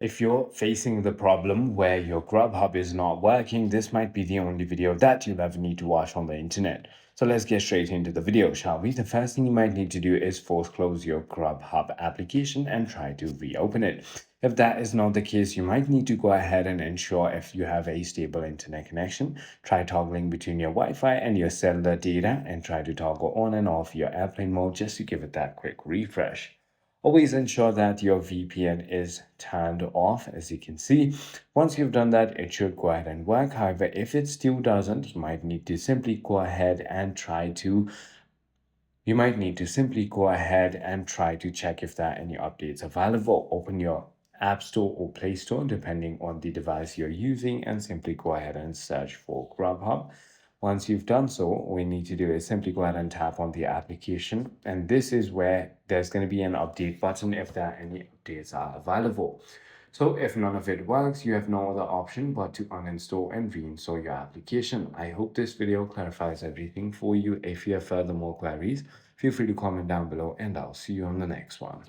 If you're facing the problem where your Grubhub is not working, this might be the only video that you'll ever need to watch on the internet. So let's get straight into the video, shall we? The first thing you might need to do is force close your Grubhub application and try to reopen it. If that is not the case, you might need to go ahead and ensure if you have a stable internet connection. Try toggling between your Wi-Fi and your cellular data and try to toggle on and off your airplane mode just to give it that quick refresh. Always ensure that your VPN is turned off, as you can see. Once you've done that, it should go ahead and work. However, if it still doesn't, you might need to simply go ahead and try to check if there are any updates available. Open your App Store or Play Store, depending on the device you're using, and simply go ahead and search for Grubhub. Once you've done so, all we need to do is simply go ahead and tap on the application. And this is where there's going to be an update button if there are any updates are available. So if none of it works, you have no other option but to uninstall and reinstall your application. I hope this video clarifies everything for you. If you have further more queries, feel free to comment down below and I'll see you on the next one.